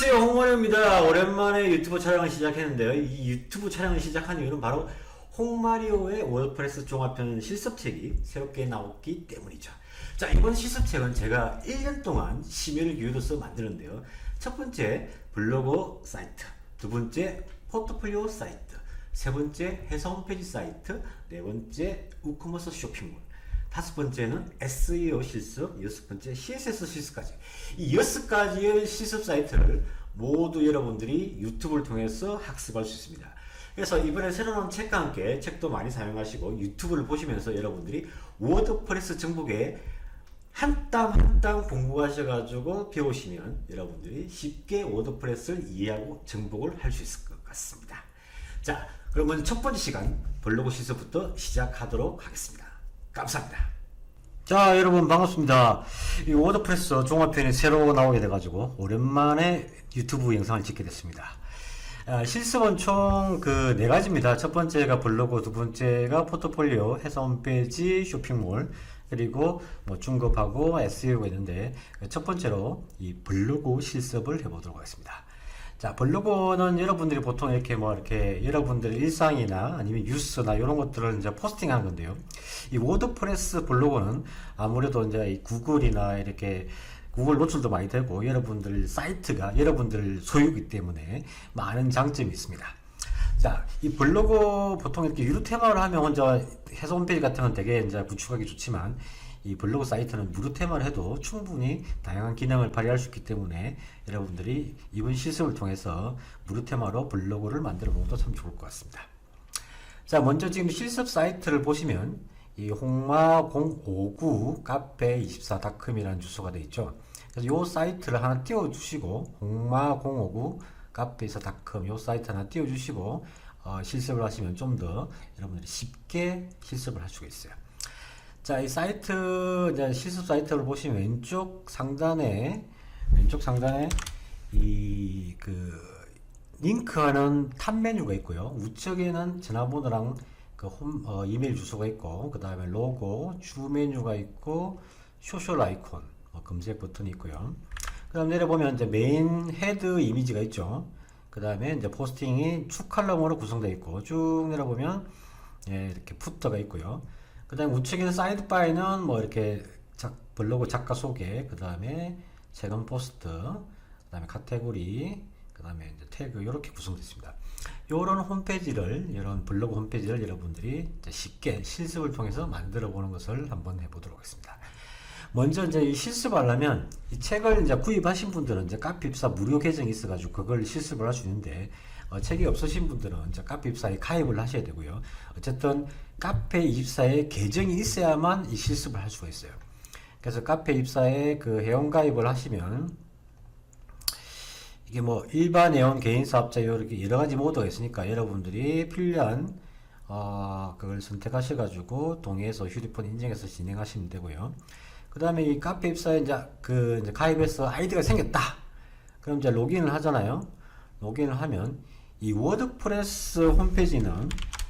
안녕하세요, 홍마리오입니다. 오랜만에 유튜브 촬영을 시작했는데요. 이 유튜브 촬영을 시작한 이유는 바로 홍마리오의 워드프레스 종합편 실습책이 새롭게 나왔기 때문이죠. 자, 이번 실습책은 제가 1년 동안 심혈을 기울여서 만드는데요. 첫 번째 블로그 사이트, 두 번째 포트폴리오 사이트, 세 번째 회사 홈페이지 사이트, 네 번째 우커머스 쇼핑몰, 다섯 번째는 SEO 실습, 여섯 번째 CSS 실습까지. 이 6가지의 실습 사이트를 모두 여러분들이 유튜브를 통해서 학습할 수 있습니다. 그래서 이번에 새로 나온 책과 함께 책도 많이 사용하시고 유튜브를 보시면서 여러분들이 워드프레스 정복에 한 땀 한 땀 공부하셔가지고 배우시면 여러분들이 쉽게 워드프레스를 이해하고 정복을 할 수 있을 것 같습니다. 자, 그러면 첫 번째 시간 블로그 실습부터 시작하도록 하겠습니다. 감사합니다. 자, 여러분 반갑습니다. 이 워드프레스 종합편이 새로 나오게 돼가지고 오랜만에 유튜브 영상을 찍게 됐습니다. 실습은 총 그 4가지입니다. 첫 번째가 블로그, 두 번째가 포트폴리오, 회사 홈페이지, 쇼핑몰, 그리고 뭐 중급하고 SEO가 있는데 첫 번째로 이 블로그 실습을 해보도록 하겠습니다. 자, 블로그는 여러분들이 보통 이렇게 여러분들의 일상이나 아니면 뉴스나 이런 것들을 이제 포스팅하는 건데요. 이 워드프레스 블로그는 아무래도 이제 이 구글이나 이렇게 구글 노출도 많이 되고 여러분들 사이트가 여러분들 소유이기 때문에 많은 장점이 있습니다. 자, 이 블로그 보통 이렇게 유료 테마를 하면 혼자 회사 홈페이지 같은 건 되게 이제 구축하기 좋지만 이 블로그 사이트는 무료 테마를 해도 충분히 다양한 기능을 발휘할 수 있기 때문에 여러분들이 이번 실습을 통해서 무료 테마로 블로그를 만들어 보는 것도 참 좋을 것 같습니다. 자, 먼저 지금 실습 사이트를 보시면 이 홍마059 카페24.com이라는 주소가 되어 있죠. 그래서 이 사이트를 하나 띄워주시고 홍마059 카페24.com 이 사이트 하나 띄워주시고 실습을 하시면 좀 더 여러분들이 쉽게 실습을 할 수가 있어요. 자, 이 사이트, 이제 실습 사이트를 보시면 왼쪽 상단에 이 링크하는 탑 메뉴가 있고요. 우측에는 전화번호랑 이메일 주소가 있고, 그 다음에 로고, 주 메뉴가 있고, 소셜 아이콘, 검색 버튼이 있고요. 그 다음 내려보면 이제 메인 헤드 이미지가 있죠. 그 다음에 이제 포스팅이 축 칼럼으로 구성되어 있고, 쭉 내려보면, 이렇게 푸터가 있고요. 그 다음에 우측에는 사이드바에는 뭐 이렇게 블로그 작가 소개, 그 다음에 최근 포스트, 그 다음에 카테고리, 그 다음에 이제 태그, 이렇게 구성되어 있습니다. 이런 블로그 홈페이지를 여러분들이 이제 쉽게 실습을 통해서 만들어 보는 것을 한번 해보도록 하겠습니다. 먼저 이제 이 실습을 하려면 이 책을 이제 구입하신 분들은 이제 카페24 무료 계정이 있어가지고 그걸 실습을 할 수 있는데, 책이 없으신 분들은 이제 카페24에 가입을 하셔야 되고요. 어쨌든 카페24에 계정이 있어야만 이 실습을 할 수가 있어요. 그래서 카페24에 그 회원가입을 하시면 이게 뭐 일반 회원, 개인 사업자 이렇게 여러 가지 모드가 있으니까 여러분들이 필요한 그걸 선택하셔가지고 동의해서 휴대폰 인증해서 진행하시면 되고요. 그 다음에 이 카페24에 이제 가입해서 아이디가 생겼다. 그럼 이제 로그인을 하잖아요. 로그인을 하면 이 워드프레스 홈페이지는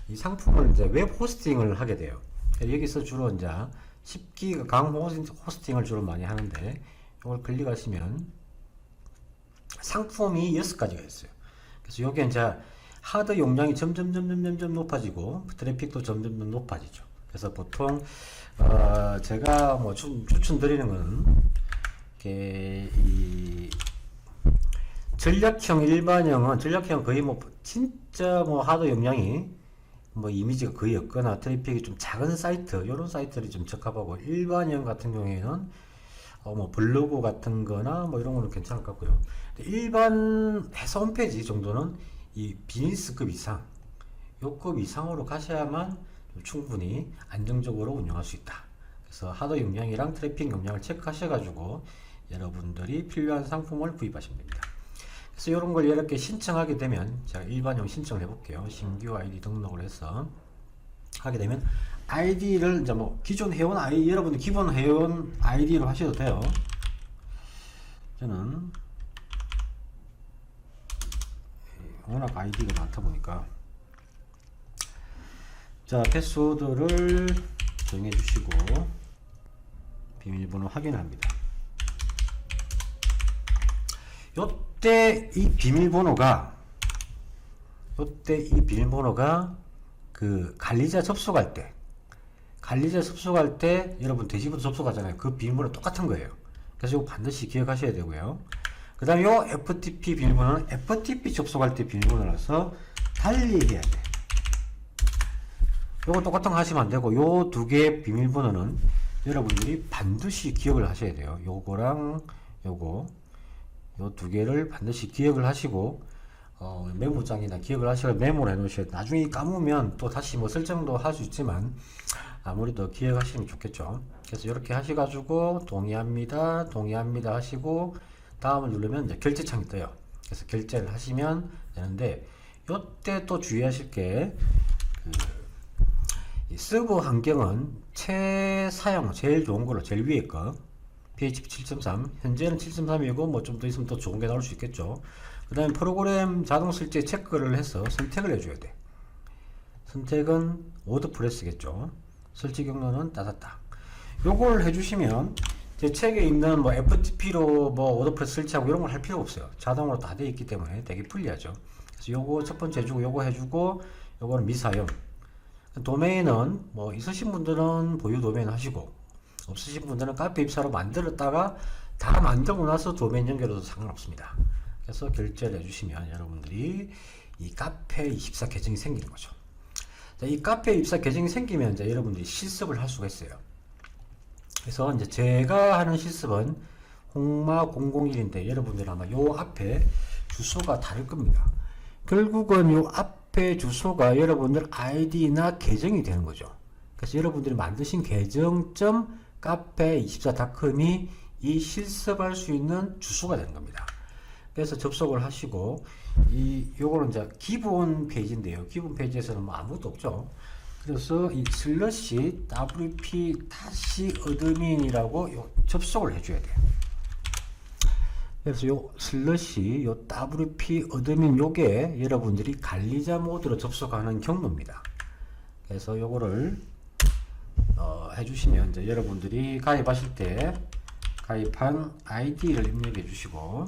이 상품을 이제 웹 호스팅을 하게 돼요. 여기서 주로 이제 10기가 강 호스팅을 주로 많이 하는데, 이걸 클릭하시면 상품이 6가지가 있어요. 그래서 여기 이제 하드 용량이 점점 높아지고 트래픽도 점점 높아지죠. 그래서 보통 제가 뭐 추천드리는 거는 이 전략형, 일반형은 전략형 거의 뭐 진짜 뭐 하드 용량이 뭐 이미지가 거의 없거나 트래픽이 좀 작은 사이트, 이런 사이트들이 좀 적합하고, 일반형 같은 경우에는 뭐 블로그 같은 거나 뭐 이런 거는 괜찮을 것 같고요. 일반 회사 홈페이지 정도는 이 비즈니스급 이상, 요급 이상으로 가셔야만 충분히 안정적으로 운영할 수 있다. 그래서 하드 용량이랑 트래픽 용량을 체크하셔가지고 여러분들이 필요한 상품을 구입하시면 됩니다. 그래서 이런 걸 이렇게 신청하게 되면, 제가 일반형 신청을 해볼게요. 신규 아이디 등록을 해서 하게 되면 아이디를 이제 뭐 기존 회원 아이디, 여러분들 기본 회원 아이디로 하셔도 돼요. 저는 워낙 아이디가 많다 보니까, 자, 패스워드를 정해 주시고 비밀번호 확인합니다. 요때 이 비밀번호가 그 관리자 접속할 때 여러분 대시보드 접속하잖아요. 그 비밀번호 똑같은 거예요. 그래서 이거 반드시 기억하셔야 되고요. 그 다음에 요 FTP 비밀번호는 FTP 접속할 때 비밀번호라서 달리 해야 돼. 요거 똑같은 거 하시면 안 되고, 요 두 개의 비밀번호는 여러분들이 반드시 기억을 하셔야 돼요. 요거랑 요거, 요 두 개를 반드시 기억을 하시고, 메모장이나 기억을 하시고 메모를 해 놓으셔야 돼요. 나중에 까먹으면 또 다시 뭐 설정도 할 수 있지만, 아무래도 기억하시면 좋겠죠. 그래서 이렇게 하셔가지고, 동의합니다 하시고, 다음을 누르면 이제 결제창이 떠요. 그래서 결제를 하시면 되는데, 요때 또 주의하실 게, 이 서버 환경은 최사용, 제일 좋은 걸로, 제일 위에 거, PHP 7.3, 현재는 7.3이고, 뭐 좀 더 있으면 더 좋은 게 나올 수 있겠죠. 그 다음에 프로그램 자동 설치 체크를 해서 선택을 해줘야 돼. 선택은 워드프레스겠죠. 설치 경로는 따닥따. 요걸 해주시면, 제 책에 있는 뭐 FTP로 뭐 워드프레스 설치하고 이런 걸 할 필요 없어요. 자동으로 다 되어 있기 때문에 되게 편리하죠. 그래서 요거 첫 번째 해주고, 요거 해주고, 요거는 미사용. 도메인은 뭐 있으신 분들은 보유 도메인 하시고, 없으신 분들은 카페 입사로 만들었다가 다 만들고 나서 도메인 연결해도 상관없습니다. 그래서 결제를 해주시면 여러분들이 이 카페 24 계정이 생기는 거죠. 자, 이 카페 24 계정이 생기면 이제 여러분들이 실습을 할 수가 있어요. 그래서 이제 제가 하는 실습은 홍마 001인데 여러분들 아마 요 앞에 주소가 다를 겁니다. 결국은 요 앞에 주소가 여러분들 아이디나 계정이 되는 거죠. 그래서 여러분들이 만드신 계정.카페24.com이 이 실습할 수 있는 주소가 되는 겁니다. 그래서 접속을 하시고, 요거는 이제 기본 페이지인데요. 기본 페이지에서는 뭐 아무것도 없죠. 그래서 이 슬러시 wp-admin이라고 접속을 해줘야 돼요. 그래서 요 슬러시 요 wp-admin 요게 여러분들이 관리자 모드로 접속하는 경로입니다. 그래서 요거를 해주시면 이제 여러분들이 가입하실 때 가입한 아이디를 입력해 주시고,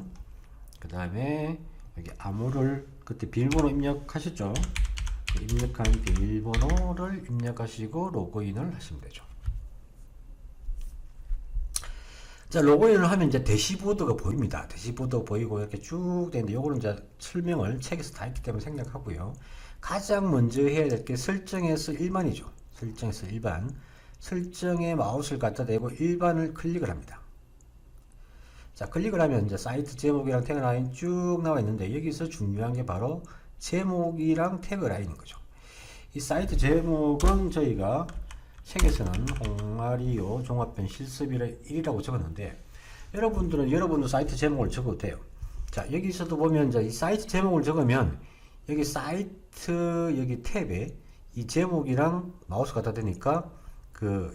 그 다음에 여기 암호를 그때 비밀번호 입력하셨죠? 입력한 비밀번호를 입력하시고 로그인을 하시면 되죠. 자, 로그인을 하면 이제 대시보드가 보입니다. 대시보드가 보이고 이렇게 쭉 되는데, 요거는 이제 설명을 책에서 다 했기 때문에 생략하고요. 가장 먼저 해야 될 게 설정에서 일반이죠. 설정에서 일반. 설정에 마우스를 갖다 대고 일반을 클릭을 합니다. 자, 클릭을 하면 이제 사이트 제목이랑 태그라인 쭉 나와 있는데, 여기서 중요한 게 바로 제목이랑 태그라인인 거죠. 이 사이트 제목은 저희가 책에서는 홍마리오 종합편 실습이라고 적었는데, 여러분들은 여러분도 사이트 제목을 적어도 돼요. 자, 여기서도 보면 이제 이 사이트 제목을 적으면 여기 사이트 여기 탭에 이 제목이랑 마우스 갖다 대니까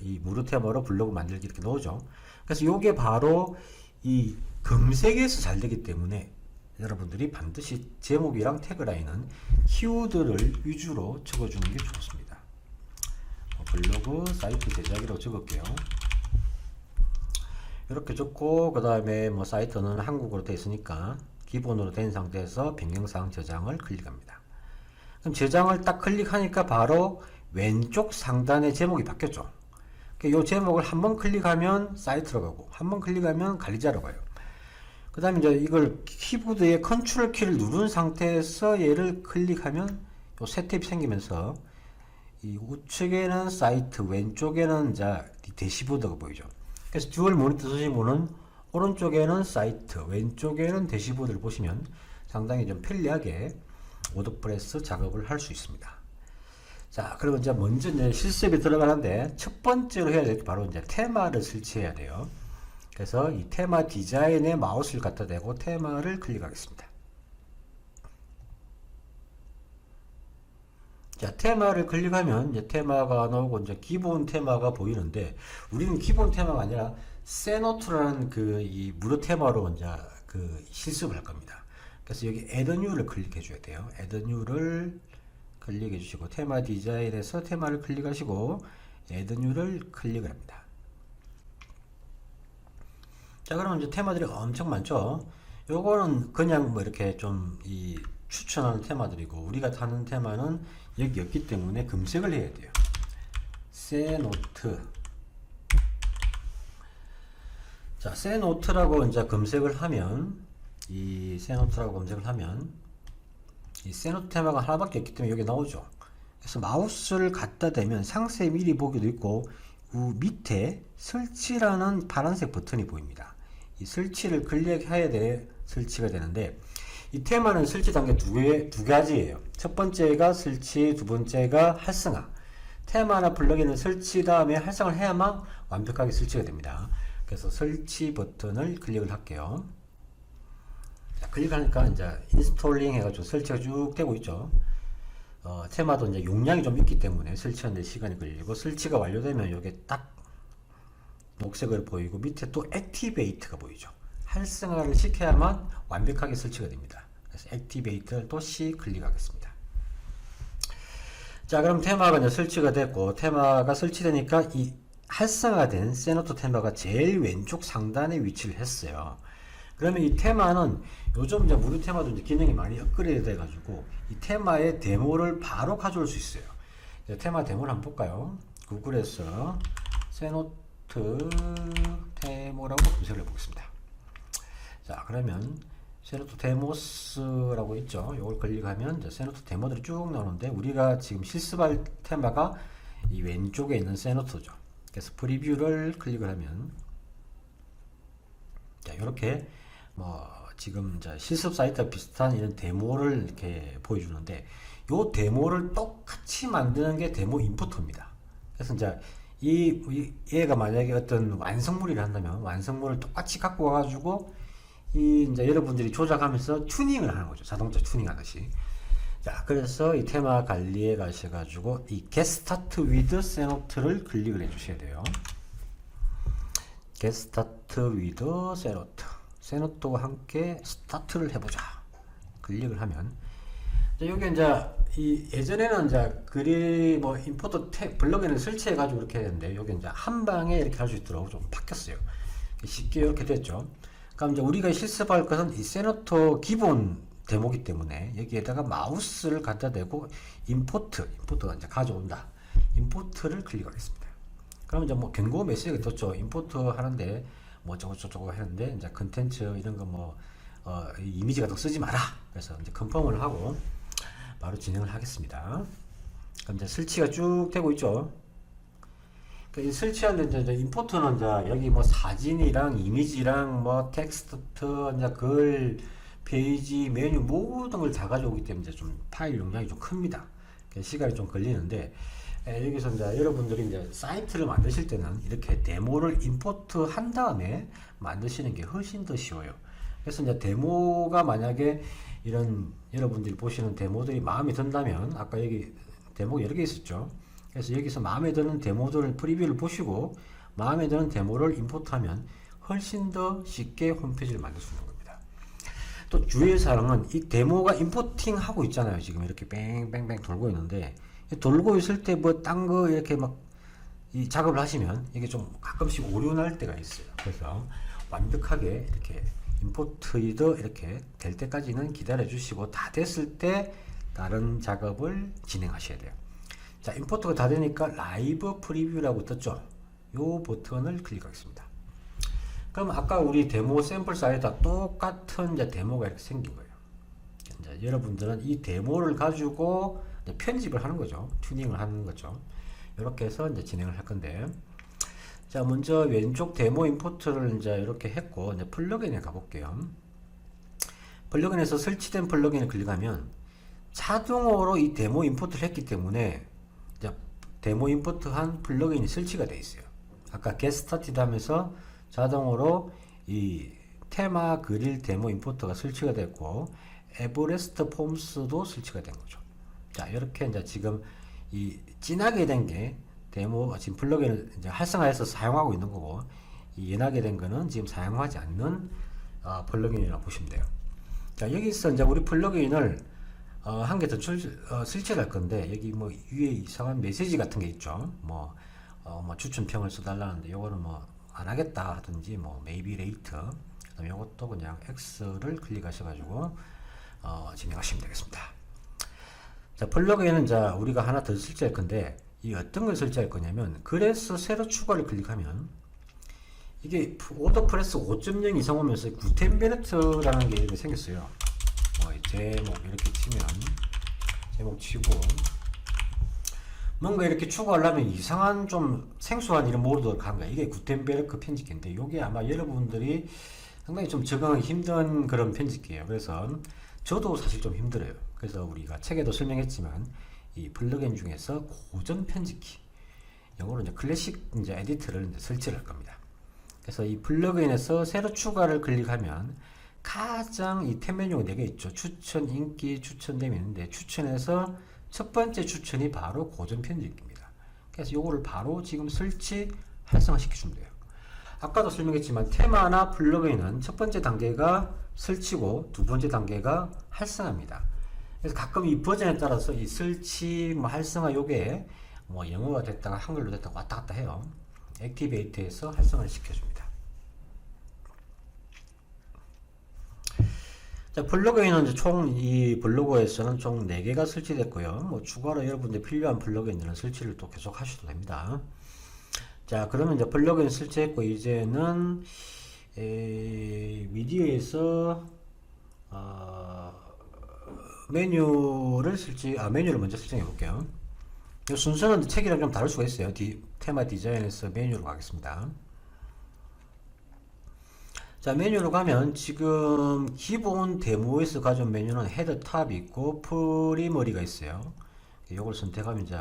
이 무료 테마로 블로그 만들기 이렇게 나오죠. 그래서 요게 바로 이 검색에서 잘 되기 때문에 여러분들이 반드시 제목이랑 태그라인은 키워드를 위주로 적어주는 게 좋습니다. 블로그 사이트 제작이라고 적을게요. 이렇게 적고, 그 다음에 뭐 사이트는 한국어로 되어 있으니까 기본으로 된 상태에서 변경사항 저장을 클릭합니다. 그럼 저장을 딱 클릭하니까 바로 왼쪽 상단의 제목이 바뀌었죠. 이 제목을 한번 클릭하면 사이트로 가고, 한번 클릭하면 관리자로 가요. 그 다음에 이제 이걸 키보드에 컨트롤 키를 누른 상태에서 얘를 클릭하면 요 새 탭이 생기면서 이 우측에는 사이트, 왼쪽에는 이제 대시보드가 보이죠. 그래서 듀얼 모니터 쓰신 분은 오른쪽에는 사이트, 왼쪽에는 대시보드를 보시면 상당히 좀 편리하게 워드프레스 작업을 할 수 있습니다. 자, 그리고 이제 먼저 이제 실습에 들어가는데, 첫 번째로 해야 될 게 바로 이제 테마를 설치해야 돼요. 그래서 이 테마 디자인에 마우스를 갖다 대고 테마를 클릭하겠습니다. 자, 테마를 클릭하면 이제 테마가 나오고 이제 기본 테마가 보이는데, 우리는 기본 테마가 아니라 세노트라는 이 무료 테마로 이제 실습을 할 겁니다. 그래서 여기 Add New를 클릭해 줘야 돼요. Add New를 클릭해 주시고, 테마 디자인에서 테마를 클릭하시고 Add New를 클릭을 합니다. 자, 그러면 이제 테마들이 엄청 많죠. 요거는 그냥 뭐 이렇게 좀 이 추천하는 테마들이고, 우리가 타는 테마는 여기 없기 때문에 검색을 해야 돼요. 세노트. 자, 세노트라고 이제 검색을 하면, 이 세노트라고 검색을 하면 이 세노트 테마가 하나밖에 없기 때문에 여기 나오죠. 그래서 마우스를 갖다 대면 상세 미리 보기도 있고, 밑에 설치라는 파란색 버튼이 보입니다. 이 설치를 클릭해야 설치가 되는데, 이 테마는 설치 단계 두 가지예요. 첫 번째가 설치, 두 번째가 활성화. 테마나 플러그인을 설치 다음에 활성화를 해야만 완벽하게 설치가 됩니다. 그래서 설치 버튼을 클릭을 할게요. 자, 클릭하니까 이제 인스톨링 해가지고 설치가 쭉 되고 있죠. 테마도 이제 용량이 좀 있기 때문에 설치하는데 시간이 걸리고, 설치가 완료되면 이게 딱 녹색으로 보이고, 밑에 또 액티베이트가 보이죠. 활성화를 시켜야만 완벽하게 설치가 됩니다. 그래서 액티베이트를 또 C 클릭하겠습니다. 자, 그럼 테마가 이제 설치가 됐고, 테마가 설치되니까 이 활성화된 세노트 테마가 제일 왼쪽 상단에 위치를 했어요. 그러면 이 테마는 요즘 이제 무료 테마도 이제 기능이 많이 업그레이드 돼가지고 이 테마의 데모를 바로 가져올 수 있어요. 테마 데모를 한번 볼까요? 구글에서 세노트 데모라고 검색을 해보겠습니다. 자, 그러면 세노트 데모스라고 있죠. 이걸 클릭하면 이제 세노트 데모들이 쭉 나오는데, 우리가 지금 실습할 테마가 이 왼쪽에 있는 세노트죠. 그래서 프리뷰를 클릭을 하면, 자, 이렇게 뭐 지금 이제 실습 사이트와 비슷한 이런 데모를 이렇게 보여주는데, 요 데모를 똑같이 만드는 게 데모 임포터입니다. 그래서 이제 얘가 만약에 어떤 완성물이라 한다면 완성물을 똑같이 갖고 와가지고 이제 여러분들이 조작하면서 튜닝을 하는 거죠. 자동차 튜닝 하듯이. 자, 그래서 이 테마 관리에 가셔가지고 이 Get Start with Senate를 클릭을 해주셔야 돼요. Get Start with Senate. 세노트와 함께 스타트를 해보자. 클릭을 하면, 여기 이제 예전에는 이제 뭐 임포트 블럭인을 설치해가지고 이렇게 했는데, 여기 이제 한 방에 이렇게 할 수 있도록 좀 바뀌었어요. 쉽게 이렇게 됐죠. 그럼 이제 우리가 실습할 것은 이 세노트 기본 데모기 때문에 여기에다가 마우스를 갖다 대고 임포트가 이제 가져온다. 임포트를 클릭하겠습니다. 그럼 이제 뭐 경고 메시지가 떴죠. 임포트 하는데 뭐 저거 하는데 이제 컨텐츠 이런 거 뭐 이미지 같은 거 쓰지 마라. 그래서 이제 컨펌을 하고 바로 진행을 하겠습니다. 그럼 이제 설치가 쭉 되고 있죠. 이 설치하는데 이제 임포트는 이제 여기 뭐 사진이랑 이미지랑 뭐 텍스트, 이제 글, 페이지, 메뉴 모든 걸 다 가져오기 때문에 좀 파일 용량이 좀 큽니다. 시간이 좀 걸리는데, 여기서 이제 여러분들이 이제 사이트를 만드실 때는 이렇게 데모를 임포트 한 다음에 만드시는 게 훨씬 더 쉬워요. 그래서 이제 데모가 만약에 이런 여러분들이 보시는 데모들이 마음에 든다면, 아까 여기 데모가 여러 개 있었죠. 그래서 여기서 마음에 드는 데모들을 프리뷰를 보시고 마음에 드는 데모를 임포트하면 훨씬 더 쉽게 홈페이지를 만들 수 있는 겁니다. 또 주의할 사항은 이 데모가 임포팅 하고 있잖아요. 지금 이렇게 뺑뺑뺑 돌고 있는데, 돌고 있을 때 뭐 딴 거 이렇게 막 이 작업을 하시면 이게 좀 가끔씩 오류 날 때가 있어요. 그래서 완벽하게 이렇게 임포트도 이렇게 될 때까지는 기다려 주시고, 다 됐을 때 다른 작업을 진행하셔야 돼요. 자, 임포트가 다 되니까 라이브 프리뷰라고 떴죠. 요 버튼을 클릭하겠습니다. 그럼 아까 우리 데모 샘플 사이트와 똑같은 이제 데모가 이렇게 생긴 거예요. 이제 여러분들은 이 데모를 가지고 이제 편집을 하는 거죠. 튜닝을 하는 거죠. 이렇게 해서 이제 진행을 할 건데, 자, 먼저 왼쪽 데모 임포트를 이제 이렇게 했고, 이제 플러그인에 가볼게요. 플러그인에서 설치된 플러그인을 클릭하면 자동으로 이 데모 임포트를 했기 때문에 이제 데모 임포트한 플러그인이 설치가 되어 있어요. 아까 Get Started 하면서 자동으로 이 테마 그릴 데모 임포트가 설치가 됐고, 에버레스트 폼스도 설치가 된 거죠. 자, 이렇게 이제 지금 이 진하게 된 게 데모 지금 플러그인을 이제 활성화해서 사용하고 있는 거고, 이 연하게 된 거는 지금 사용하지 않는 플러그인이라고 보시면 돼요. 자, 여기서 이제 우리 플러그인을 한 개 더 설치를 할 건데, 여기 뭐 위에 이상한 메시지 같은 게 있죠. 뭐 추천평을 써달라는데, 요거는 뭐 안 하겠다 하든지, 뭐 maybe later, 그다음에 이것도 그냥 X를 클릭하셔가지고 진행하시면 되겠습니다. 자, 플러그인은 자 우리가 하나 더 설치할 건데 이 어떤 걸 설치할 거냐면 그래서 새로 추가를 클릭하면 이게 워드프레스 5.0 이상 오면서 구텐베르트라는 게 이렇게 생겼어요. 제목 이렇게 치면 제목 치고 뭔가 이렇게 추가하려면 이상한 좀 생소한 이런 모드를 간 거야. 이게 구텐베르크 편집기인데 이게 아마 여러분들이 상당히 좀 적응하기 힘든 그런 편집기예요. 그래서 저도 사실 좀 힘들어요. 그래서 우리가 책에도 설명했지만 이 플러그인 중에서 고전 편집기, 영어로 이제 클래식 이제 에디터를 이제 설치를 할 겁니다. 그래서 이 플러그인에서 새로 추가를 클릭하면 가장 이 탭 메뉴가 4개 있죠. 추천, 인기, 추천됨이 있는데 추천에서 첫 번째 추천이 바로 고전 편집기입니다. 그래서 요거를 바로 지금 설치 활성화 시켜주면 돼요. 아까도 설명했지만 테마나 플러그인은 첫 번째 단계가 설치고 두 번째 단계가 활성화입니다. 그래서 가끔 이 버전에 따라서 이 설치 활성화 요게 영어가 됐다가 한글로 됐다가 왔다 갔다 해요. 액티베이트에서 활성화를 시켜줍니다. 자, 플러그인은 이제 총 이 블로그에서는 총 4개가 설치됐고요. 추가로 여러분들 필요한 플러그인들은 설치를 또 계속 하셔도 됩니다. 자, 그러면 이제 플러그인 설치했고 이제는 미디어에서 메뉴를 먼저 설정해 볼게요. 이 순서는 책이랑 좀 다를 수가 있어요. 테마 디자인에서 메뉴로 가겠습니다. 자, 메뉴로 가면 지금 기본 데모에서 가져온 메뉴는 헤더 탑이 있고 프리머리가 있어요. 이걸 선택하면 이제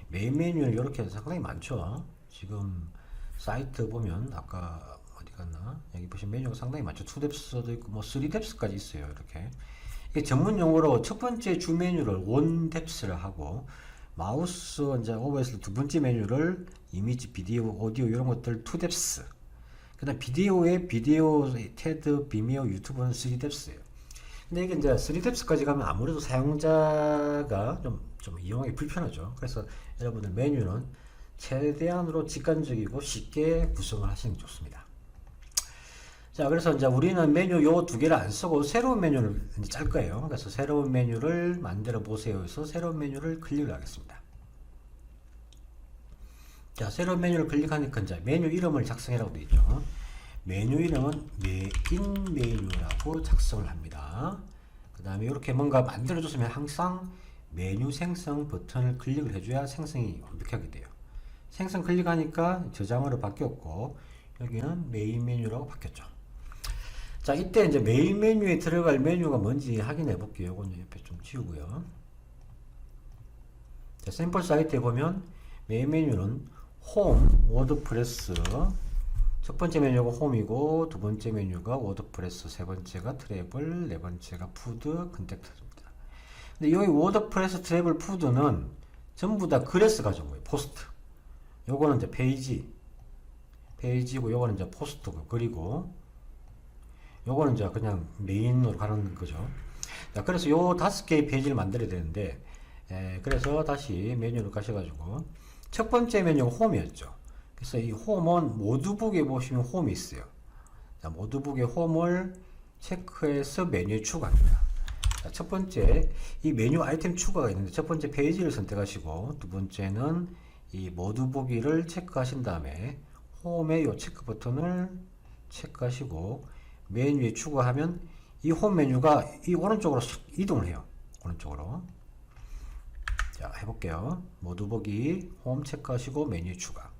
메인 메뉴는 이렇게 상당히 많죠. 지금 사이트 보면 아까 어디 갔나? 여기 보시면 메뉴가 상당히 많죠. 2뎁스도 있고 3뎁스까지 있어요. 이렇게. 이게 전문 용어로 첫 번째 주 메뉴를 원뎁스를 하고 마우스 이제 오버에서 두 번째 메뉴를 이미지, 비디오, 오디오 이런 것들 2뎁스. 그다음 비디오에 비디오, 테드, 비미오, 유튜브는 3뎁스예요. 근데 이게 이제 3뎁스까지 가면 아무래도 사용자가 좀 이용하기 불편하죠. 그래서 여러분들 메뉴는 최대한으로 직관적이고 쉽게 구성을 하시는 게 좋습니다. 자, 그래서 이제 우리는 메뉴 요 두 개를 안 쓰고 새로운 메뉴를 이제 짤 거예요. 그래서 새로운 메뉴를 만들어 보세요. 해서 새로운 메뉴를 클릭을 하겠습니다. 자, 새로운 메뉴를 클릭하니까 이제 메뉴 이름을 작성해라고 되어 있죠. 메뉴 이름은 메인 메뉴라고 작성을 합니다. 그 다음에 이렇게 뭔가 만들어줬으면 항상 메뉴 생성 버튼을 클릭을 해줘야 생성이 완벽하게 돼요. 생성 클릭하니까 저장으로 바뀌었고 여기는 메인 메뉴라고 바뀌었죠. 자, 이때 이제 메인 메뉴에 들어갈 메뉴가 뭔지 확인해 볼게요. 이건 옆에 좀 지우고요. 자, 샘플 사이트에 보면 메인 메뉴는 홈, 워드프레스, 첫 번째 메뉴가 홈이고 두 번째 메뉴가 워드프레스, 세 번째가 트래블, 네 번째가 푸드, 컨택트입니다. 근데 여기 워드프레스, 트래블, 푸드는 전부 다 그래서 가져온 거예요. 포스트. 요거는 이제 페이지고 요거는 이제 포스트고 그리고 요거는 이제 그냥 메인으로 가는 거죠. 자, 그래서 요 5개의 페이지를 만들어야 되는데 그래서 다시 메뉴로 가셔가지고 첫 번째 메뉴가 홈이었죠. 그래서 이 홈은 모드북에 보시면 홈이 있어요. 자, 모드북에 홈을 체크해서 메뉴에 추가합니다. 자, 첫 번째 이 메뉴 아이템 추가가 있는데 첫 번째 페이지를 선택하시고 두 번째는 이 모두 보기를 체크하신 다음에 홈의 이 체크 버튼을 체크하시고 메뉴에 추가하면 이 홈 메뉴가 이 오른쪽으로 이동을 해요. 오른쪽으로. 자, 해볼게요. 모두 보기 홈 체크하시고 메뉴에 추가.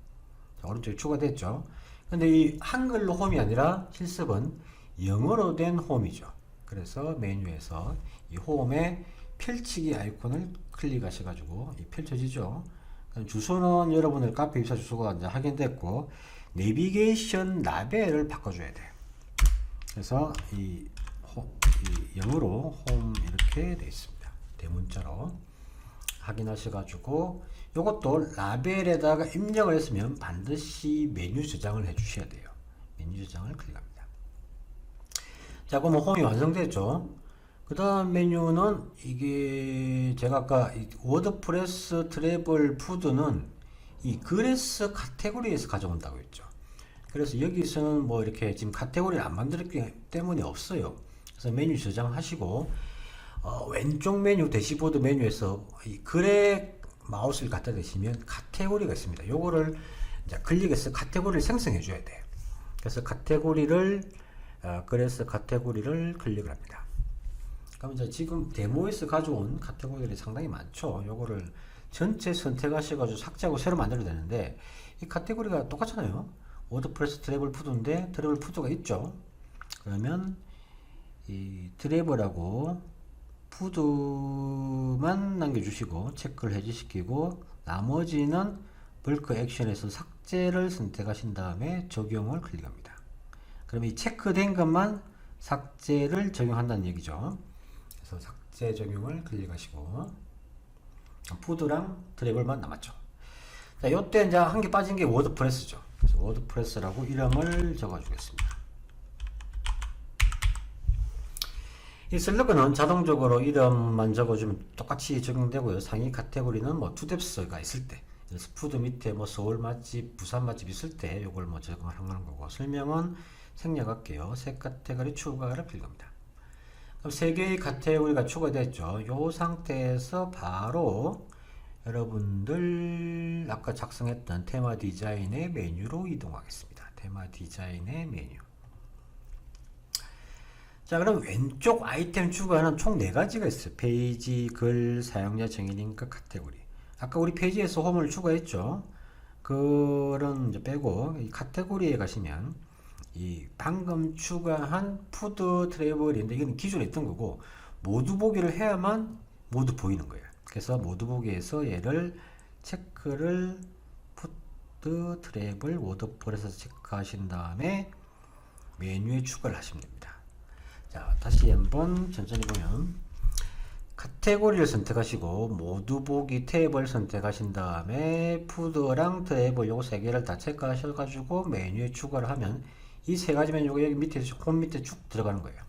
자, 오른쪽에 추가됐죠. 근데 이 한글로 홈이 아니라 실습은 영어로 된 홈이죠. 그래서 메뉴에서 이 홈에 펼치기 아이콘을 클릭하셔가지고 펼쳐지죠. 주소는 여러분들 카페 입사 주소가 이제 확인됐고 내비게이션 라벨을 바꿔줘야 돼요. 그래서 이 영어로 홈 이렇게 되어 있습니다. 대문자로 확인하셔가지고 이것도 라벨에다가 입력을 했으면 반드시 메뉴 저장을 해주셔야 돼요. 메뉴 저장을 클릭합니다. 자, 그러면 홈이 완성됐죠. 그 다음 메뉴는 이게 제가 아까 워드프레스 트래블 푸드는 이 그래스 카테고리에서 가져온다고 했죠. 그래서 여기서는 뭐 이렇게 지금 카테고리를 안 만들었기 때문에 없어요. 그래서 메뉴 저장하시고 왼쪽 메뉴 대시보드 메뉴에서 이 글에 마우스를 갖다 대시면 카테고리가 있습니다. 요거를 이제 클릭해서 카테고리를 생성해 줘야 돼요. 그래서 카테고리를 클릭을 합니다. 그럼 이제 지금 데모에서 가져온 카테고리들이 상당히 많죠. 요거를 전체 선택하셔가지고 삭제하고 새로 만들어야 되는데 이 카테고리가 똑같잖아요. 워드프레스 트래블 푸드인데 트래블 푸드가 있죠. 그러면 이 트래블하고 푸드만 남겨주시고 체크를 해제시키고 나머지는 벌크 액션에서 삭제를 선택하신 다음에 적용을 클릭합니다. 그러면 이 체크된 것만 삭제를 적용한다는 얘기죠. 그래서 삭제 적용을 클릭하시고 푸드랑 트래블만 남았죠. 자, 요때 이제 한 개 빠진 게 워드프레스죠. 그래서 워드프레스라고 이름을 적어주겠습니다. 이 슬러그는 자동적으로 이름만 적어주면 똑같이 적용되고요. 상위 카테고리는 뭐 투뎁스가 있을 때, 그래서 푸드 밑에 뭐 서울 맛집, 부산 맛집 있을 때 요걸 뭐 적용하는 거고, 설명은 생략할게요. 새 카테고리 추가를 클릭합니다. 그럼 세 개의 카테고리가 추가됐죠. 요 상태에서 바로 여러분들 아까 작성했던 테마 디자인의 메뉴로 이동하겠습니다. 테마 디자인의 메뉴. 자, 그럼 왼쪽 아이템 추가는 총 4가지가 있어요. 페이지, 글, 사용자 정의 링크, 카테고리. 아까 우리 페이지에서 홈을 추가했죠. 그런 이제 빼고 이 카테고리에 가시면 이 방금 추가한 푸드 트래블인데 이건 기존에 있던 거고 모두 보기를 해야만 모두 보이는 거예요. 그래서 모두 보기에서 얘를 체크를 푸드 트래블 워드프레스에서 체크하신 다음에 메뉴에 추가를 하시면 됩니다. 자, 다시 한번 천천히 보면 카테고리를 선택하시고 모두 보기 탭을 선택하신 다음에 푸드랑 트래블 요거 3개를 다 체크하셔가지고 메뉴에 추가를 하면 이 3가지 메뉴가 여기 밑에 홈 밑에 쭉 들어가는 거예요.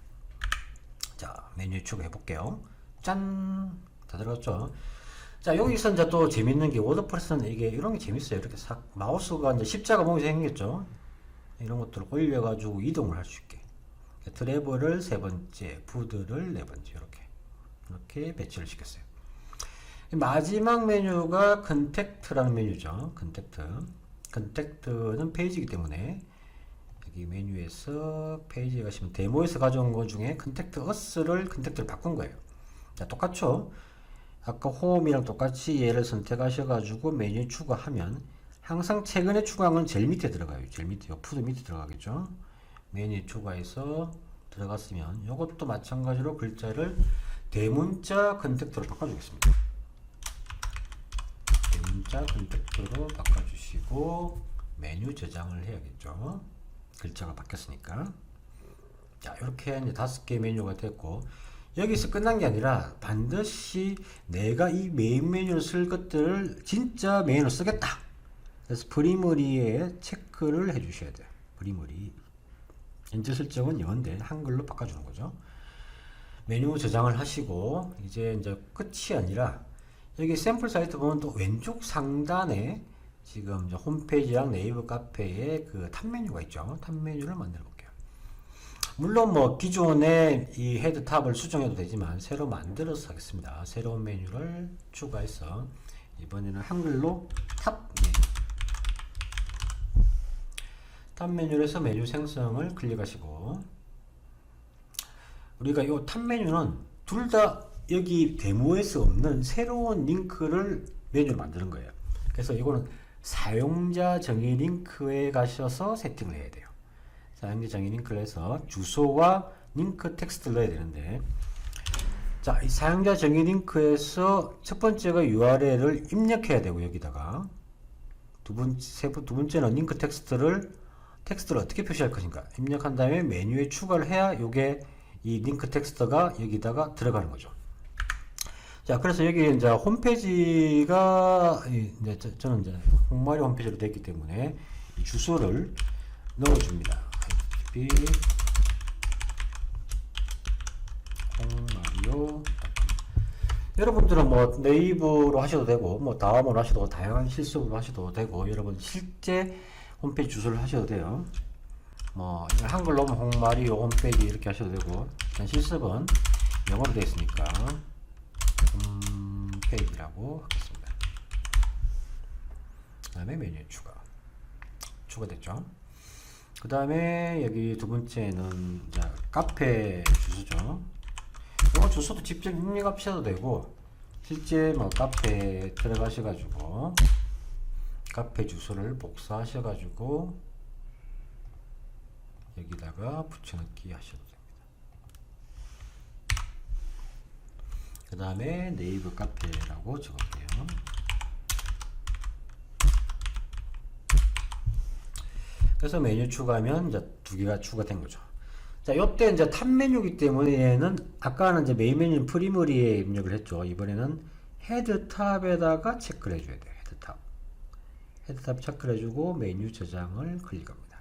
자, 메뉴에 추가해 볼게요. 짠! 다 들어갔죠? 자, 여기서 이제 또 재밌는 게 워드프레스는 이게 이런 게 재밌어요. 이렇게 싹 마우스가 이제 십자가 모양이 생겼죠? 이런 것들을 올려가지고 이동을 할 수 있게. 트래블을 3번째, 푸드를 4번째 이렇게 배치를 시켰어요. 마지막 메뉴가 컨택트라는 메뉴죠. 컨택트는 페이지이기 때문에 여기 메뉴에서 페이지에 가시면 데모에서 가져온 것 중에 컨택트 어스를 컨택트를 바꾼 거예요. 자, 똑같죠? 아까 홈이랑 똑같이 얘를 선택하셔가지고 메뉴에 추가하면 항상 최근에 추가한 건 제일 밑에 들어가요. 제일 밑에, 푸드 밑에 들어가겠죠? 메뉴 추가해서 들어갔으면 이것도 마찬가지로 글자를 대문자 컨택트로 바꿔주겠습니다. 대문자 컨택트로 바꿔주시고 메뉴 저장을 해야겠죠. 글자가 바뀌었으니까. 자, 이렇게 이제 5개 메뉴가 됐고 여기서 끝난 게 아니라 반드시 내가 이 메인 메뉴를 쓸 것들을 진짜 메인으로 쓰겠다. 그래서 프리머리에 체크를 해주셔야 돼요. 프리머리. 현재 설정은 영어인데 한글로 바꿔주는 거죠. 메뉴 저장을 하시고 이제 끝이 아니라 여기 샘플 사이트 보면 또 왼쪽 상단에 지금 이제 홈페이지랑 네이버 카페에 그 탑 메뉴가 있죠. 탑 메뉴를 만들어 볼게요. 물론 뭐 기존에 이 헤드 탑을 수정해도 되지만 새로 만들어서 하겠습니다. 새로운 메뉴를 추가해서 이번에는 한글로 탑 메뉴. 탑 메뉴에서 메뉴 생성을 클릭하시고 우리가 이 탑 메뉴는 둘 다 여기 데모에서 없는 새로운 링크를 메뉴를 만드는 거예요. 그래서 이거는 사용자 정의 링크에 가셔서 세팅을 해야 돼요. 사용자 정의 링크를 해서 주소와 링크 텍스트를 넣어야 되는데 자, 이 사용자 정의 링크에서 첫 번째가 URL을 입력해야 되고 여기다가 두 번째는 링크 텍스트를 어떻게 표시할 것인가 입력한 다음에 메뉴에 추가를 해야 요게 이 링크 텍스트가 여기다가 들어가는 거죠. 자, 그래서 여기 이제 홈페이지가 이제 저는 이제 홍마리오 홈페이지로 됐기 때문에 이 주소를 넣어줍니다. http 홍마리오. 여러분들은 뭐 네이버로 하셔도 되고 뭐 다음으로 하셔도 다양한 실습으로 하셔도 되고 여러분 실제 홈페이지 주소를 하셔도 돼요. 뭐 이걸 한글로 하면 홍마리오 홈페이지 이렇게 하셔도 되고, 일단 실습은 영어로 되어 있으니까 홈페이지라고 하겠습니다. 그 다음에 메뉴 추가됐죠. 그 다음에 여기 두 번째는 이제 카페 주소죠. 이거 주소도 직접 입력하셔도 되고, 실제 뭐 카페에 들어가셔가지고 카페 주소를 복사하셔가지고 여기다가 붙여넣기 하셔도 됩니다. 그 다음에 네이버 카페라고 적을게요. 그래서 메뉴 추가하면 이제 두 개가 추가된 거죠. 자, 요때 이제 탑 메뉴이기 때문에는 아까는 이제 메인 메뉴는 프리머리에 입력을 했죠. 이번에는 헤드탑에다가 체크를 해줘야 돼요. 헤드탑 체크를 해주고 메뉴 저장을 클릭합니다.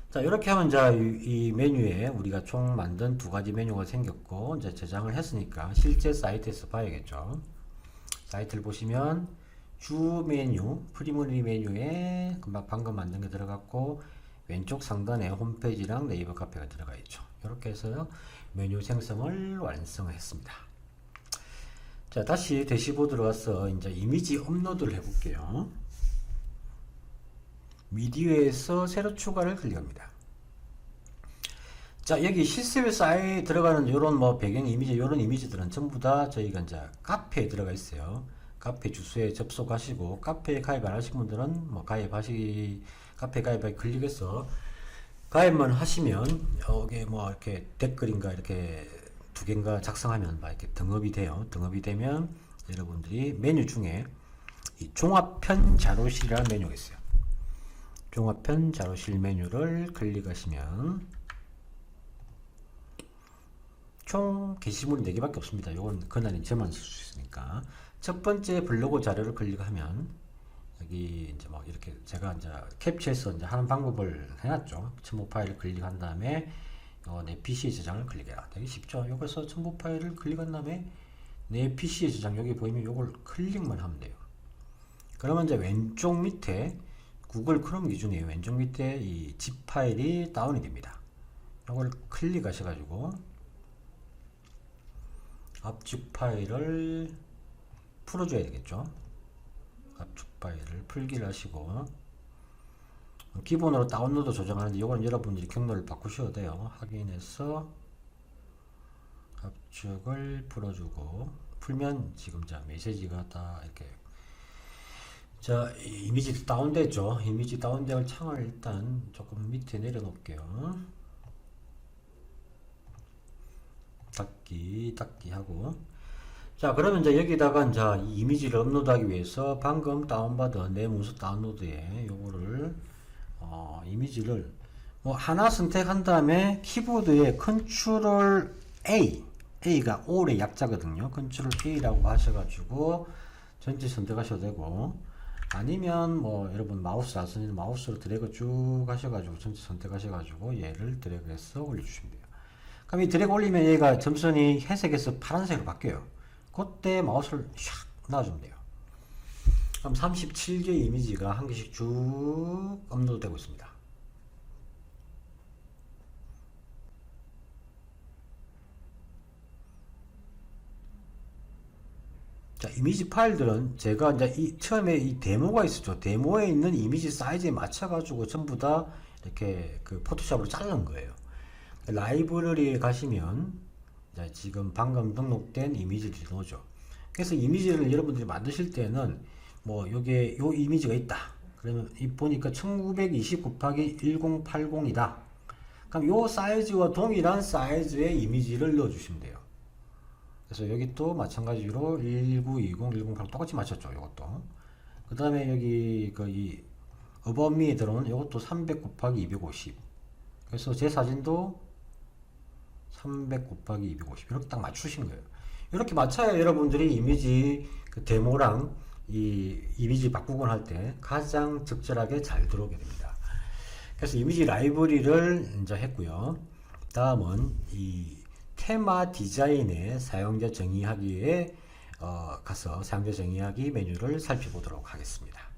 자, 이렇게 하면 이제 이 메뉴에 우리가 총 만든 두 가지 메뉴가 생겼고, 이제 저장을 했으니까 실제 사이트에서 봐야겠죠. 사이트를 보시면 주 메뉴, 프리머리 메뉴에 방금 만든 게 들어갔고, 왼쪽 상단에 홈페이지랑 네이버 카페가 들어가 있죠. 이렇게 해서 메뉴 생성을 완성했습니다. 자, 다시 대시보드로 와서 이제 이미지 업로드를 해볼게요. 미디어에서 새로 추가를 클릭합니다. 자, 여기 실습의 사이에 들어가는 요런 뭐 배경 이미지, 요런 이미지들은 전부 다 저희가 이제 카페에 들어가 있어요. 카페 주소에 접속하시고, 카페에 가입 안 하신 분들은 뭐 카페 가입에 클릭해서 가입만 하시면 여기 뭐 이렇게 댓글인가 이렇게 두 개인가 작성하면 막 이렇게 등업이 돼요. 등업이 되면 여러분들이 메뉴 중에 이 종합편 자료실이라는 메뉴가 있어요. 종합편 자료실 메뉴를 클릭하시면 총 게시물이 4개밖에 없습니다. 요건 그날은 저만 쓸 수 있으니까. 첫 번째 블로그 자료를 클릭하면 여기 이제 뭐 이렇게 제가 이제 캡처해서 이제 하는 방법을 해놨죠. 첨부 파일을 클릭한 다음에 내 PC에 저장을 클릭해라. 되게 쉽죠. 여기서 첨부 파일을 클릭한 다음에 내 PC에 저장, 여기 보이면 요걸 클릭만 하면 돼요. 그러면 이제 왼쪽 밑에 구글 크롬 기준이에요. 왼쪽 밑에 이 zip 파일이 다운이 됩니다. 요걸 클릭하셔가지고 압축 파일을 풀어줘야 되겠죠. 압축 파일을 풀기를 하시고, 기본으로 다운로드 조정하는데 이건 여러분들이 경로를 바꾸셔도 돼요. 확인해서 압축을 풀어주고, 풀면 지금 자 메시지가 다 이렇게 자 이미지 다운됐죠. 이미지 다운된 창을 일단 조금 밑에 내려놓을게요. 닫기 하고, 자, 그러면 이제 여기다가 이제 이 이미지를 업로드하기 위해서 방금 다운받은 내 문서 다운로드에 요거를 이미지를 뭐 하나 선택한 다음에 키보드에 컨트롤 A가 all의 약자거든요. 컨트롤 A라고 하셔가지고 전체 선택하셔도 되고, 아니면 뭐 여러분 마우스 아시는 마우스로 드래그 쭉 하셔가지고 전체 선택하셔가지고 얘를 드래그해서 올려주시면 돼요. 그럼 이 드래그 올리면 얘가 점선이 회색에서 파란색으로 바뀌어요. 그때 마우스를 샥 놔주면 돼요. 그럼 37개 이미지가 한 개씩 쭉 업로드 되고 있습니다. 자, 이미지 파일들은 제가 이제 처음에 이 데모가 있었죠. 데모에 있는 이미지 사이즈에 맞춰가지고 전부 다 이렇게 그 포토샵으로 자른 거예요. 라이브러리에 가시면 지금 방금 등록된 이미지들이 나오죠. 그래서 이미지를 여러분들이 만드실 때는 뭐 요게 요 이미지가 있다. 그러면 이 보니까 1920 곱하기 1080이다. 그럼 요 사이즈와 동일한 사이즈의 이미지를 넣어 주시면 돼요. 그래서 여기 또 마찬가지로 1920, 1080 똑같이 맞췄죠. 요것도. 그 다음에 여기 이 Above Me에 들어오는 요것도 300 곱하기 250. 그래서 제 사진도 300 곱하기 250 이렇게 딱 맞추신 거예요. 이렇게 맞춰야 여러분들이 이미지 그 데모랑 이 이미지 바꾸곤 할 때 가장 적절하게 잘 들어오게 됩니다. 그래서 이미지 라이브러리를 이제 했고요. 다음은 이 테마 디자인의 사용자 정의하기에 가서 사용자 정의하기 메뉴를 살펴보도록 하겠습니다.